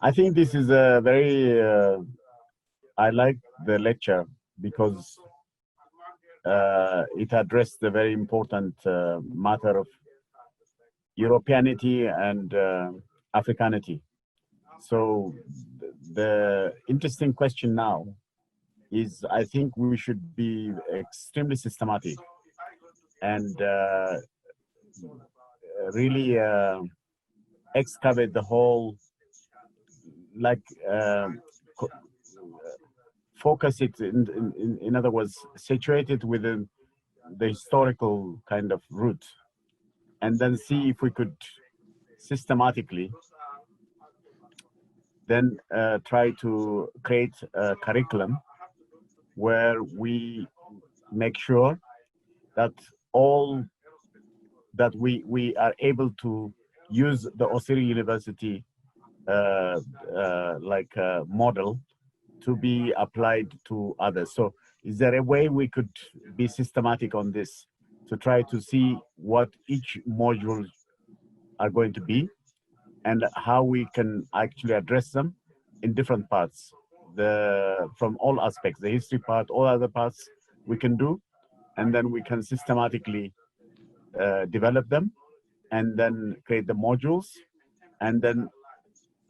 I think this is a very, I like the lecture because it addressed the very important matter of Europeanity and Africanity. So the interesting question now is I think we should be extremely systematic and really excavate the whole, like focus it in other words, situate it within the historical kind of root, and then see if we could systematically then try to create a curriculum where we make sure that all that we are able to use the Osiri University model to be applied to others. So is there a way we could be systematic on this to try to see what each module are going to be and how we can actually address them in different parts, from all aspects, the history part, all other parts we can do, and then we can systematically develop them and then create the modules. And then,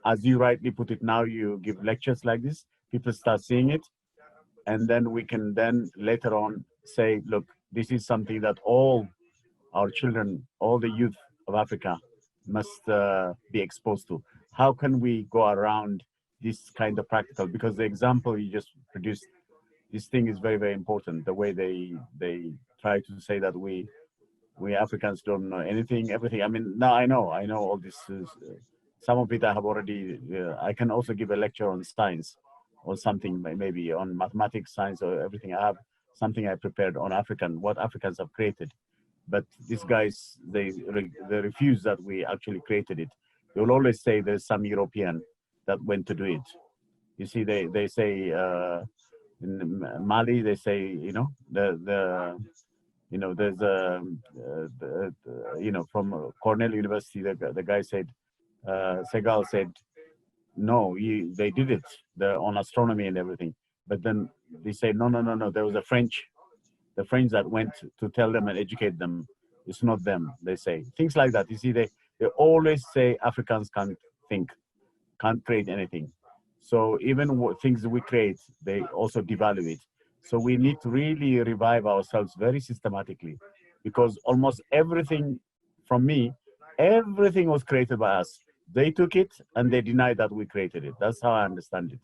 as you rightly put it, now you give lectures like this, people start seeing it, and then we can then later on say, look, this is something that all our children, all the youth of Africa must be exposed to. How can we go around this kind of practical? Because the example you just produced, this thing is very, very important. The way they try to say that we Africans don't know anything, everything. I mean, now I know all this. Some of it I have already. I can also give a lecture on science, or something maybe on mathematics, science, or everything. I have something I prepared on African, what Africans have created. But these guys, they refuse that we actually created it. They will always say there's some European that went to do it. You see, they say in Mali, they say, there's from Cornell University, the guy said, Segal said, no, they did it on astronomy and everything. But then they say, no, no, no, no, there was the French that went to tell them and educate them. It's not them, they say. Things like that. You see, they always say Africans can't think, can't create anything. So even things we create, they also devalue it. So we need to really revive ourselves very systematically, because almost everything, from me, everything was created by us. They took it and they denied that we created it. That's how I understand it.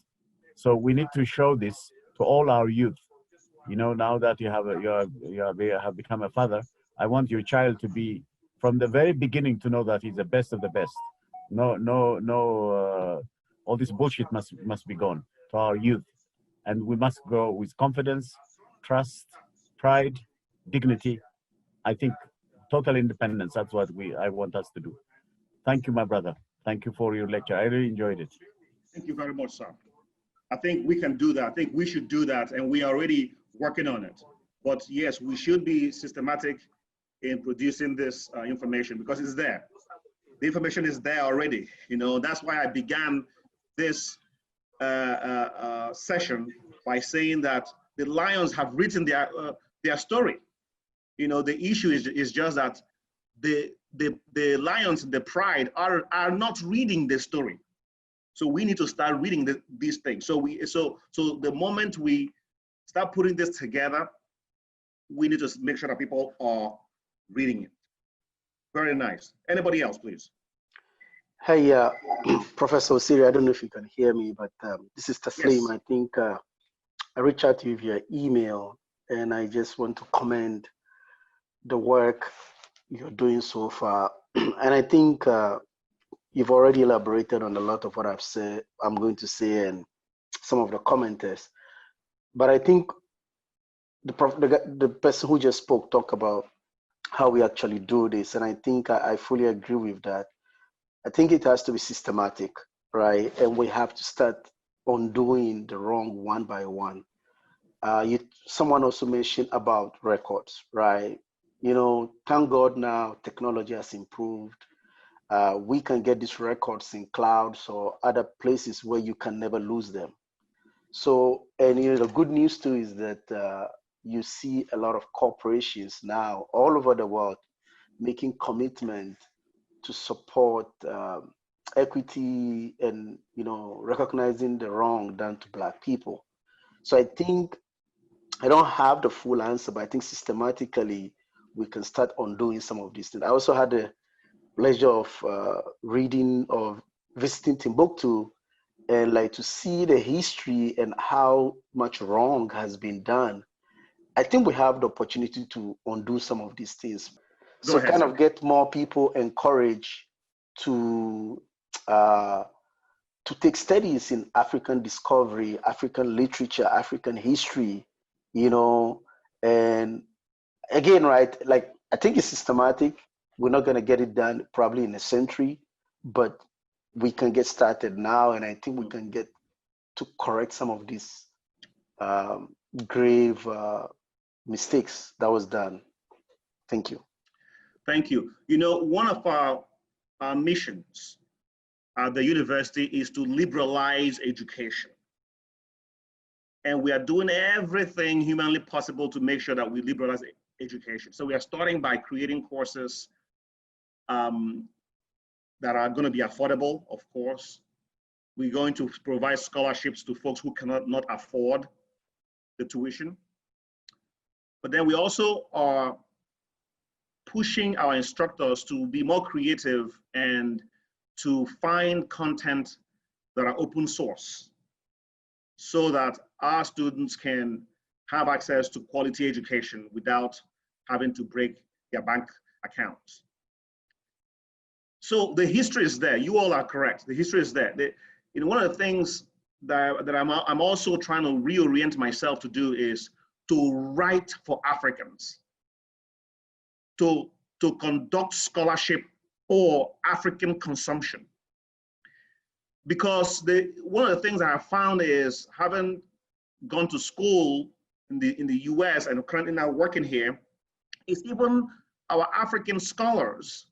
So we need to show this to all our youth. Now that you have become a father, I want your child to be, from the very beginning, to know that he's the best of the best. No, no, no. All this bullshit must be gone to our youth, and we must grow with confidence, trust, pride, dignity. I think total independence. That's what I want us to do. Thank you, my brother. Thank you for your lecture. I really enjoyed it. Thank you very much, sir. I think we can do that. I think we should do that, and we are already working on it. But yes, we should be systematic in producing this information, because it's there. The information is there already. That's why I began this session by saying that the lions have written their story. The issue is just that the lions, the pride, are not reading the story. So we need to start reading these things. So the moment we start putting this together, we need to make sure that people are reading it. Very nice. Anybody else, please? Hey, Professor Osiri, I don't know if you can hear me, but this is Taslim. Yes. I think I reached out to you via email, and I just want to commend the work you're doing so far. And I think you've already elaborated on a lot of what I'm going to say, and some of the commenters. But I think the person who just spoke talked about how we actually do this, and I think I fully agree with that. I think it has to be systematic, right? And we have to start undoing the wrong one by one. Someone also mentioned about records, right? Thank God now technology has improved. we can get these records in clouds or other places where you can never lose them. So, and the good news too is that you see a lot of corporations now all over the world making commitment to support equity and recognizing the wrong done to Black people. So I think I don't have the full answer, but I think systematically we can start undoing some of these things. I also had the pleasure of reading or visiting Timbuktu, and like to see the history and how much wrong has been done. I think we have the opportunity to undo some of these things. Go So ahead, kind sir. of get more people encouraged to uh, take studies in African discovery, African literature, African history, and again, right, like I think it's systematic. We're not going to get it done probably in a century, but we can get started now, and I think we can get to correct some of these grave mistakes that was done. Thank you. Thank you. One of our missions at the university is to liberalize education. And we are doing everything humanly possible to make sure that we liberalize education. So we are starting by creating courses that are going to be affordable, of course. We're going to provide scholarships to folks who cannot not afford the tuition. But then we also are pushing our instructors to be more creative and to find content that are open source so that our students can have access to quality education without having to break their bank accounts. So the history is there. You all are correct. The history is there. One of the things that I'm also trying to reorient myself to do is to write for Africans, to conduct scholarship for African consumption. Because one of the things I have found is, having gone to school in the US and currently now working here, is even our African scholars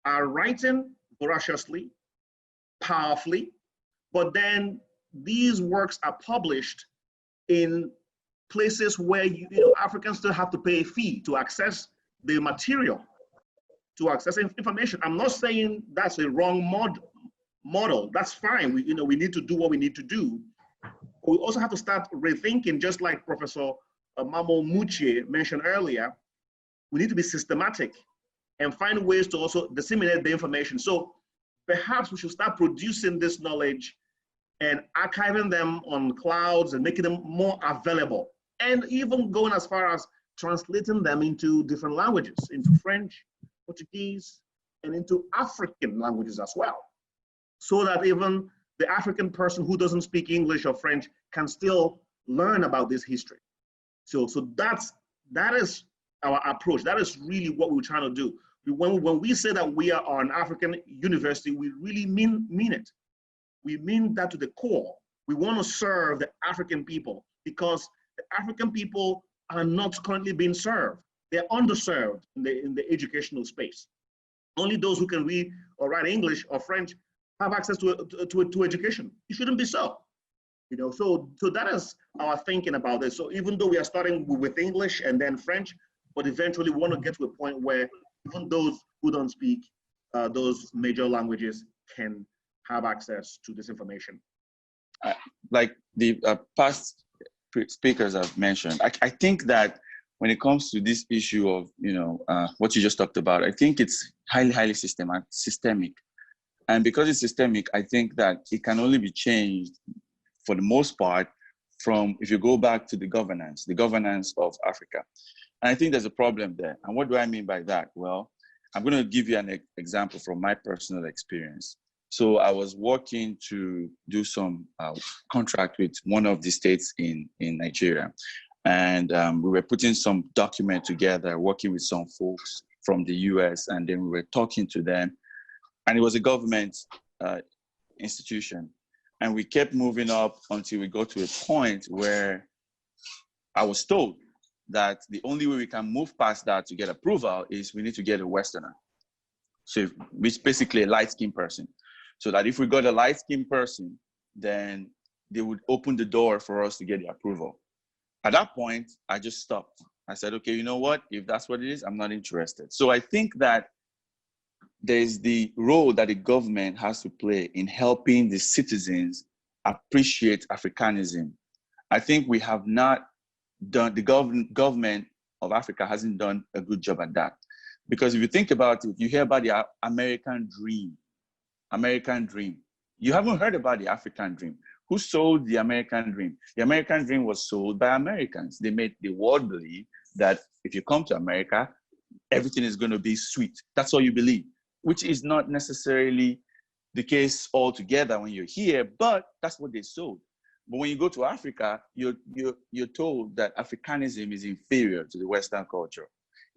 are writing voraciously, powerfully, but then these works are published in places where Africans still have to pay a fee to access the material, to access information. I'm not saying that's a wrong model. That's fine. We need to do what we need to do. We also have to start rethinking, just like Professor Mamo Muche mentioned earlier. We need to be systematic and find ways to also disseminate the information. So perhaps we should start producing this knowledge and archiving them on clouds and making them more available, and even going as far as translating them into different languages, into French, Portuguese, and into African languages as well, so that even the African person who doesn't speak English or French can still learn about this history. So that is our approach. That is really what we're trying to do. When we say that we are an African university, we really mean it. We mean that to the core. We want to serve the African people, because the African people are not currently being served. They're underserved in the educational space. Only those who can read or write English or French have access to education. It shouldn't be so. So that is our thinking about this. So even though we are starting with English and then French, but eventually we want to get to a point where even those who don't speak those major languages can have access to this information. Like the past speakers have mentioned, I think that when it comes to this issue of what you just talked about, I think it's highly systemic. And because it's systemic, I think that it can only be changed for the most part from, if you go back to the governance of Africa. And I think there's a problem there. And what do I mean by that? Well, I'm going to give you an example from my personal experience. So I was working to do some contract with one of the states in Nigeria. And we were putting some document together, working with some folks from the US, and then we were talking to them. And it was a government institution. And we kept moving up until we got to a point where I was told that the only way we can move past that to get approval is we need to get a Westerner. So which is basically a light-skinned person. So that if we got a light-skinned person, then they would open the door for us to get the approval. At that point, I just stopped. I said, okay, you know what? If that's what it is, I'm not interested. So I think that there's the role that the government has to play in helping the citizens appreciate Africanism. I think we have not done, the government of Africa hasn't done a good job at that. Because if you think about it, you hear about the American dream. You haven't heard about the African dream. Who sold the American dream? The American dream was sold by Americans. They made the world believe that if you come to America, everything is going to be sweet. That's all you believe, which is not necessarily the case altogether when you're here, but that's what they sold. But when you go to Africa, you're told that Africanism is inferior to the Western culture.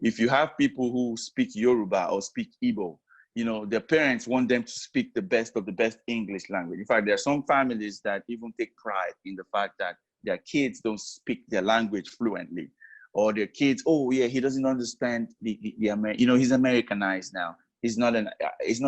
If you have people who speak Yoruba or speak Igbo, you know, their parents want them to speak the best of the best English language. In fact, there are some families that even take pride in the fact that their kids don't speak their language fluently, or their kids, oh yeah, he doesn't understand you know, he's Americanized now. He's not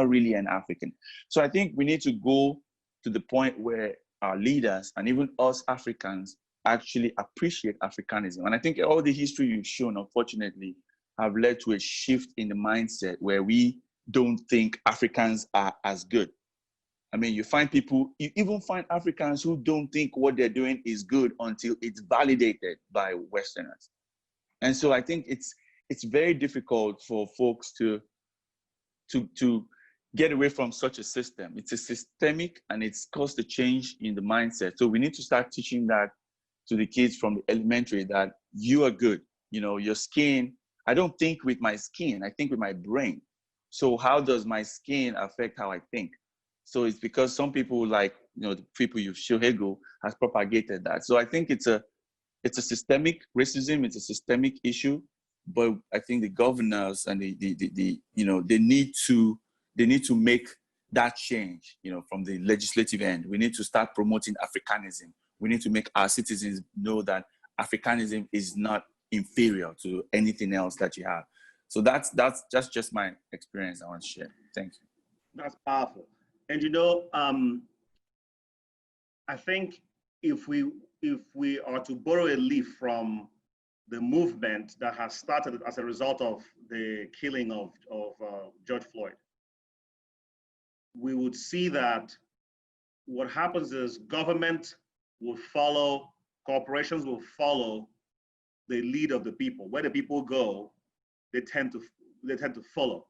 really an African. So I think we need to go to the point where our leaders and even us Africans actually appreciate Africanism. And I think all the history you've shown, unfortunately, have led to a shift in the mindset where we don't think Africans are as good. I mean, you even find Africans who don't think what they're doing is good until it's validated by Westerners. And so I think it's very difficult for folks to get away from such a system. It's a systemic, and it's caused a change in the mindset. So we need to start teaching that to the kids from the elementary, that you are good. You know, your skin, I don't think with my skin, I think with my brain. So how does my skin affect how I think? So it's because some people, like, you know, the people you've shown, Hegel has propagated that. So I think it's a systemic racism, it's a systemic issue, but I think the governors and the you know, they need to make that change, you know, from the legislative end. We need to start promoting Africanism. We need to make our citizens know that Africanism is not inferior to anything else that you have. So that's just my experience I want to share. Thank you. That's powerful. And you know, I think if we are to borrow a leaf from the movement that has started as a result of the killing of George Floyd, we would see that what happens is government will follow, corporations will follow the lead of the people. Where the people go, they tend to follow.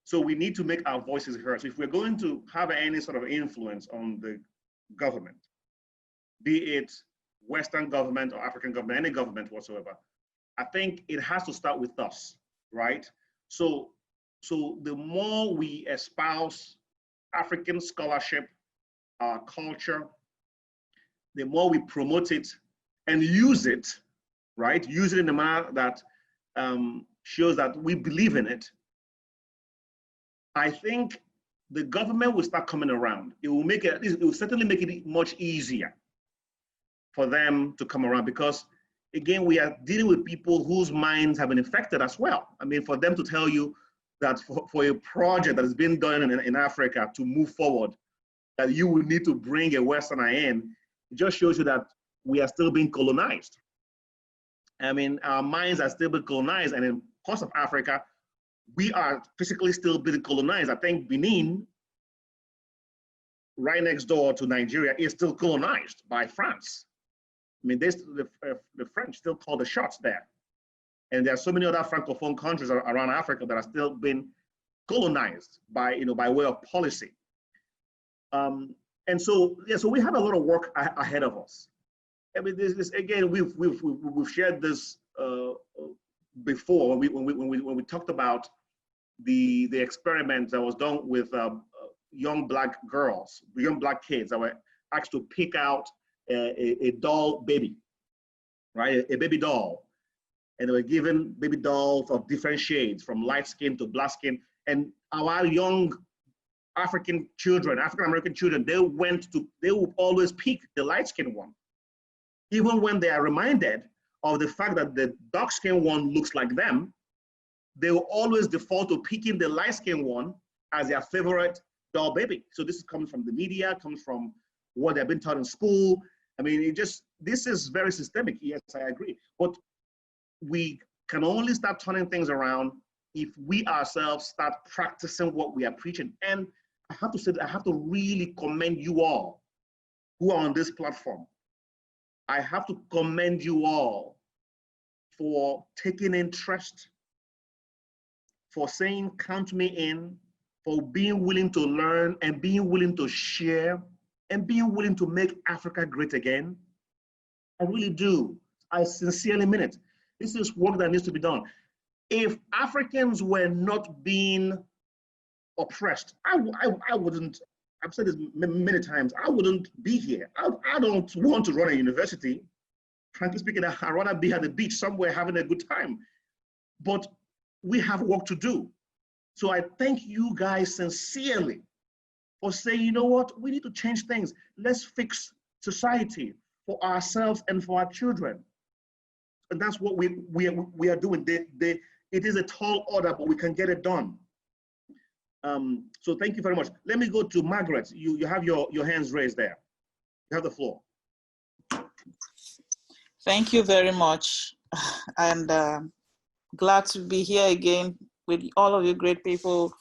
So we need to make our voices heard. So if we're going to have any sort of influence on the government, be it Western government or African government, any government whatsoever, I think it has to start with us, right? So the more we espouse African scholarship, our culture, the more we promote it and use it, right? Use it in a manner that shows that we believe in it. I think the government will start coming around. It will certainly make it much easier for them to come around, because again, we are dealing with people whose minds have been affected as well. I mean, for them to tell you that for a project that has been done in Africa to move forward, that you will need to bring a Westerner in, it just shows you that we are still being colonized. I mean, our minds are still being colonized, and in parts of Africa, we are physically still being colonized. I think Benin, right next door to Nigeria, is still colonized by France. I mean, the French still call the shots there. And there are so many other Francophone countries around Africa that are still being colonized by, you know, by way of policy. And so, yeah, so we have a lot of work ahead of us. I mean, this again, we've shared this before when we talked about the experiment that was done with young black girls, young black kids that were asked to pick out a doll baby, right? A baby doll. And they were given baby dolls of different shades, from light skin to black skin. And our young African children, African-American children, they would always pick the light-skinned one, even when they are reminded of the fact that the dark-skinned one looks like them, they will always default to picking the light-skinned one as their favorite doll baby. So this is coming from the media, comes from what they've been taught in school. I mean, this is very systemic. Yes, I agree. But we can only start turning things around if we ourselves start practicing what we are preaching. And I have to say that I have to really commend you all who are on this platform. I have to commend you all for taking interest, for saying, count me in, for being willing to learn and being willing to share and being willing to make Africa great again. I really do. I sincerely mean it. This is work that needs to be done. If Africans were not being oppressed, I wouldn't, I've said this many times, I wouldn't be here. I don't want to run a university. Frankly speaking, I'd rather be at the beach somewhere having a good time. But we have work to do. So I thank you guys sincerely for saying, you know what, we need to change things. Let's fix society for ourselves and for our children. And that's what we are doing. It is a tall order, but we can get it done. So thank you very much. Let me go to Margaret. You have your hands raised there. You have the floor. Thank you very much. And glad to be here again with all of you great people.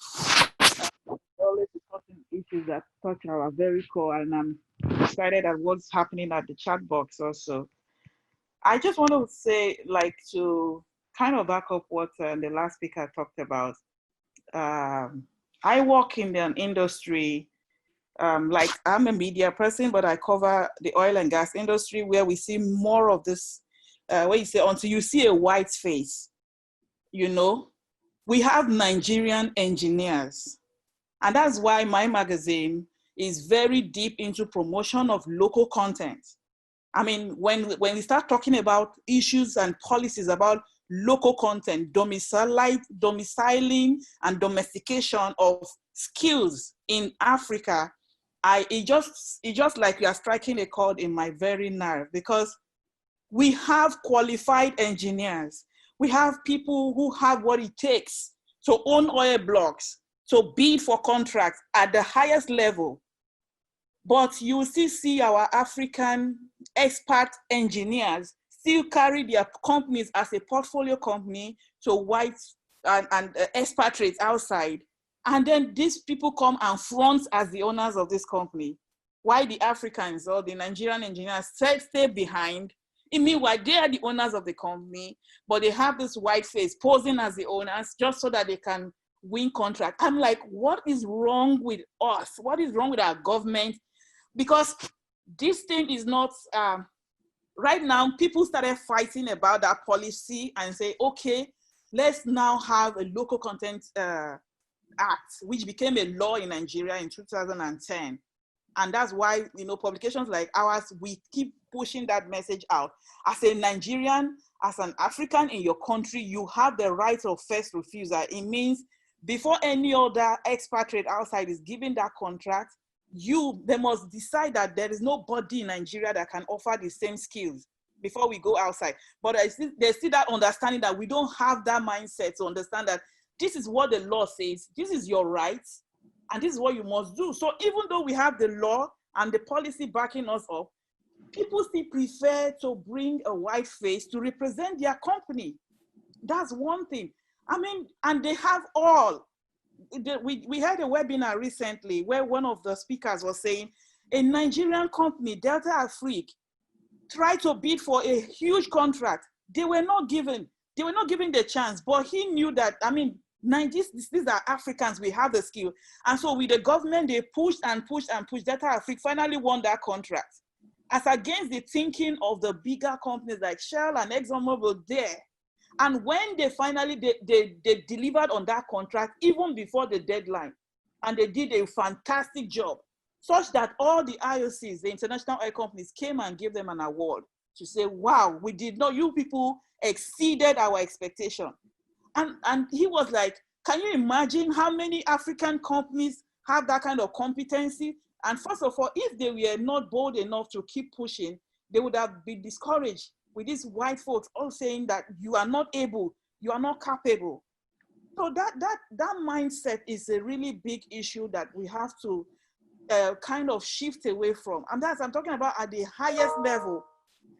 Always discussing issues that touch our very core, and I'm excited at what's happening at the chat box also. I just want to say, like, to kind of back up what the last speaker talked about. I work in an industry, like I'm a media person, but I cover the oil and gas industry where we see more of this, where you say, until you see a white face, you know, we have Nigerian engineers. And that's why my magazine is very deep into promotion of local content. I mean, when we start talking about issues and policies about local content, domiciling and domestication of skills in Africa, it just like you are striking a chord in my very nerve, because we have qualified engineers. We have people who have what it takes to own oil blocks, to bid for contracts at the highest level. But you still see our African expert engineers still carry their companies as a portfolio company to white and expatriates outside. And then these people come and front as the owners of this company. Why the Africans or the Nigerian engineers stay behind? Meanwhile, they are the owners of the company, but they have this white face posing as the owners just so that they can win contract. I'm like, what is wrong with us? What is wrong with our government? Because this thing is not, right now, people started fighting about that policy and say, okay, let's now have a local content act, which became a law in Nigeria in 2010. And that's why, you know, publications like ours, we keep pushing that message out. As a Nigerian, as an African in your country, you have the right of first refusal. It means before any other expatriate outside is given that contract, they must decide that there is nobody in Nigeria that can offer the same skills before we go outside. But there's still that understanding that we don't have that mindset to understand that this is what the law says, this is your right, and this is what you must do. So even though we have the law and the policy backing us up, people still prefer to bring a white face to represent their company. That's one thing. I mean, and they have all. We had a webinar recently where one of the speakers was saying a Nigerian company, Delta Afrique, tried to bid for a huge contract. They were not given the chance, but he knew that, I mean, these are Africans, we have the skill. And so with the government, they pushed and pushed and pushed. Delta Afrique finally won that contract. As against the thinking of the bigger companies like Shell and ExxonMobil there. And when they finally, they delivered on that contract, even before the deadline, and they did a fantastic job, such that all the IOCs, the international oil companies, came and gave them an award to say, wow, we did not, you people exceeded our expectation. And he was like, can you imagine how many African companies have that kind of competency? And first of all, if they were not bold enough to keep pushing, they would have been discouraged with these white folks all saying that you are not able, you are not capable. So that mindset is a really big issue that we have to kind of shift away from. And that's, I'm talking about at the highest level.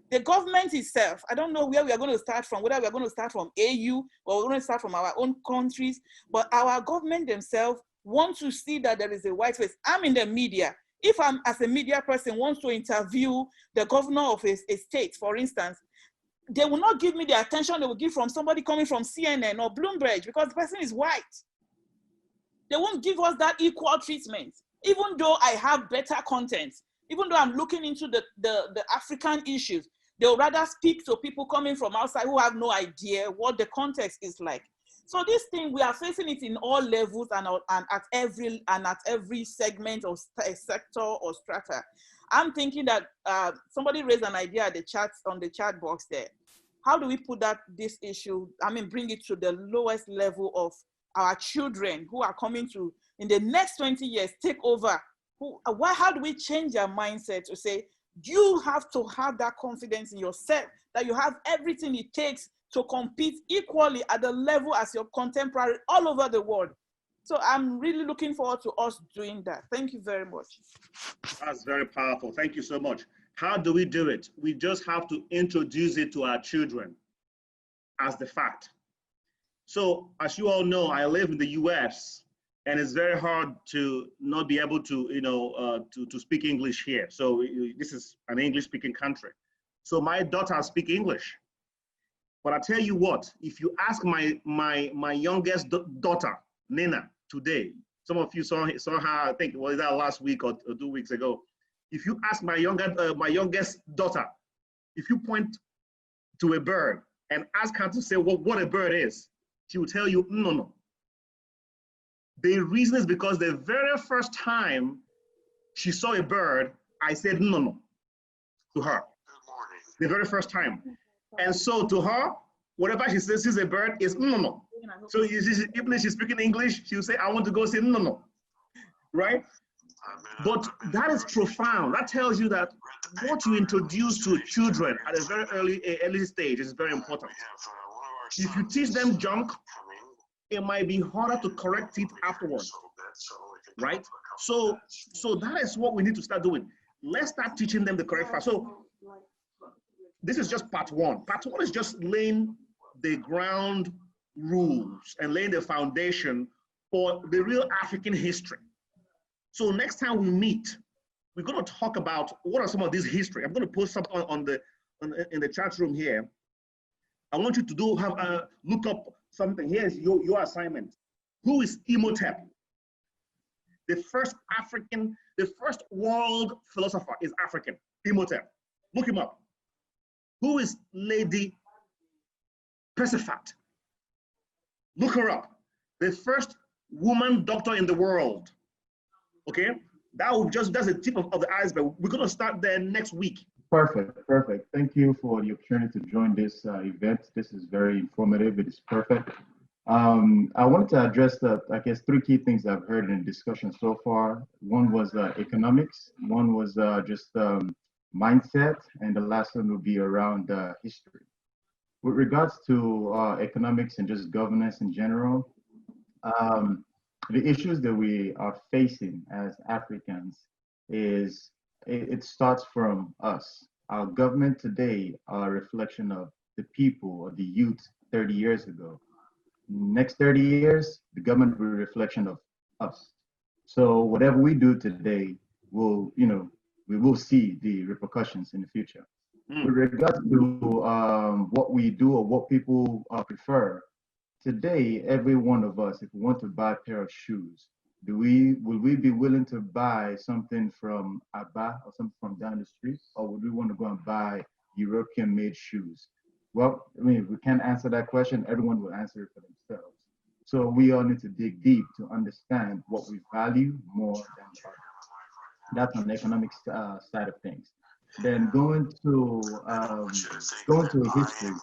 The government itself, I don't know where we are going to start from, whether we are going to start from AU or we're going to start from our own countries, but our government themselves want to see that there is a white face. I'm in the media. If I'm, as a media person, wants to interview the governor of a state, for instance, they will not give me the attention they will give from somebody coming from CNN or Bloomberg because the person is white. They won't give us that equal treatment, even though I have better content, even though I'm looking into the African issues. They'll rather speak to people coming from outside who have no idea what the context is like. So this thing, we are facing it in all levels and at every segment or sector or strata. I'm thinking that somebody raised an idea at the chat, on the chat box there. How do we put this issue, bring it to the lowest level of our children who are coming to, in the next 20 years, take over? How do we change their mindset to say, you have to have that confidence in yourself, that you have everything it takes to compete equally at the level as your contemporary all over the world? So I'm really looking forward to us doing that. Thank you very much. That's very powerful. Thank you so much. How do we do it? We just have to introduce it to our children as the fact. So as you all know, I live in the US, and it's very hard to not be able to, to speak English here. So this is an English-speaking country. So my daughter speaks English. But I tell you what, if you ask my youngest daughter, Nina, today, some of you saw her, I think, was that last week or 2 weeks ago. If you ask my youngest daughter, if you point to a bird and ask her to say what a bird is, she will tell you, no. The reason is because the very first time she saw a bird, I said no to her. The very first time. And so to her, whatever she says is a bird is no. So even if she's speaking English, she'll say, I want to go say no. Right? But that is profound. That tells you that what you introduce to children at a very early stage is very important. If you teach them junk, it might be harder to correct it afterwards, right? So that is what we need to start doing. Let's start teaching them the correct fact. So this is just part one. Part one is just laying the ground rules and laying the foundation for the real African history. So next time we meet, we're going to talk about what are some of this history. I'm going to post something in the chat room here. I want you to look up something. Here's your assignment. Who is Imhotep? The first world philosopher is African, Imhotep. Look him up. Who is Lady Persephat? Look her up. The first woman doctor in the world. Okay, that's the tip of the iceberg. We're going to start there next week. Perfect. Thank you for the opportunity to join this event. This is very informative. It is perfect. I wanted to address I guess, 3 key things I've heard in the discussion so far. One was economics. One was just mindset, and the last one would be around history. With regards to economics and just governance in general, the issues that we are facing as Africans is it starts from us. Our government today are a reflection of the people or the youth 30 years ago. Next 30 years, the government will be a reflection of us. So whatever we do today we will see the repercussions in the future. With regards to what we do or what people prefer, today, every one of us, if we want to buy a pair of shoes, will we be willing to buy something from Abba or something from down the street, or would we want to go and buy European-made shoes? Well, if we can't answer that question, everyone will answer it for themselves. So we all need to dig deep to understand what we value more than others. That's on the economic side of things. Then going to history,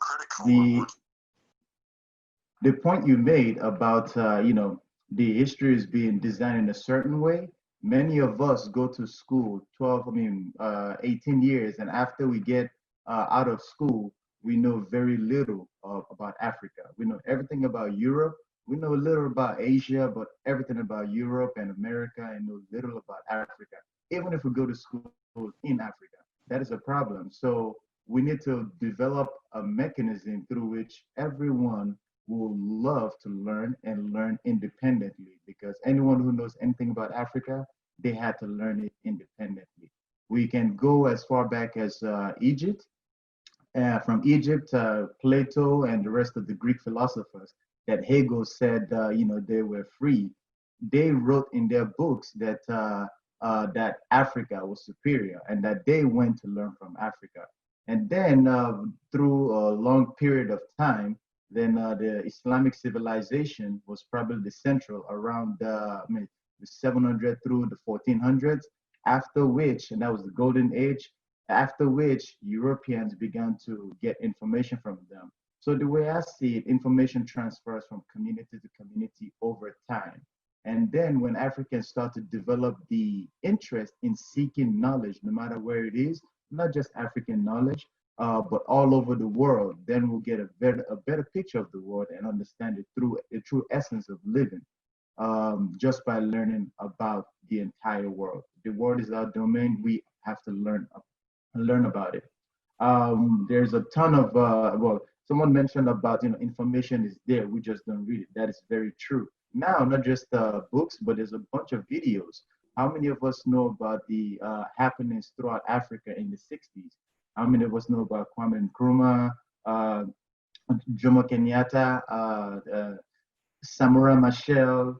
the point you made about the history is being designed in a certain way. Many of us go to school 18 years, and after we get out of school, we know very little about Africa. We know everything about Europe. We know a little about Asia, but everything about Europe and America, and know little about Africa. Even if we go to school in Africa, that is a problem. So we need to develop a mechanism through which everyone will love to learn and learn independently, because anyone who knows anything about Africa, they had to learn it independently. We can go as far back as Egypt. From Egypt, Plato and the rest of the Greek philosophers that Hegel said, they were free. They wrote in their books that that Africa was superior and that they went to learn from Africa. And then through a long period of time, then the Islamic civilization was probably the central around the 700 through the 1400s, after which, and that was the golden age, after which Europeans began to get information from them. So the way I see it, information transfers from community to community over time. And then when Africans start to develop the interest in seeking knowledge, no matter where it is, not just African knowledge, but all over the world, then we'll get a better picture of the world and understand it through the true essence of living, just by learning about the entire world. The world is our domain. We have to learn about it. There's a ton of well, someone mentioned about information is there, we just don't read it. That is very true. Now, not just books, but there's a bunch of videos. How many of us know about the happenings throughout Africa in the 60s? How many of us know about Kwame Nkrumah, Jomo Kenyatta, Samora Machel,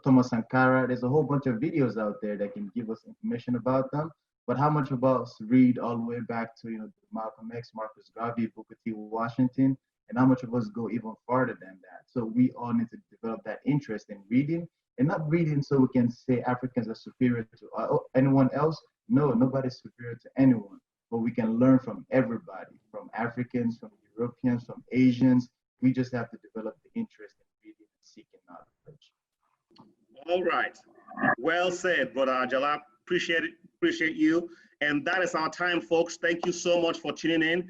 Thomas Sankara? There's a whole bunch of videos out there that can give us information about them. But how much of us read all the way back to Malcolm X, Marcus Garvey, Booker T. Washington, and how much of us go even farther than that? So we all need to develop that interest in reading, and not reading so we can say Africans are superior to anyone else. No, nobody's superior to anyone, but we can learn from everybody, from Africans, from Europeans, from Asians. We just have to develop the interest in reading and seeking knowledge. All right. Well said, Brother Ajala. Appreciate it. Appreciate you. And that is our time, folks. Thank you so much for tuning in.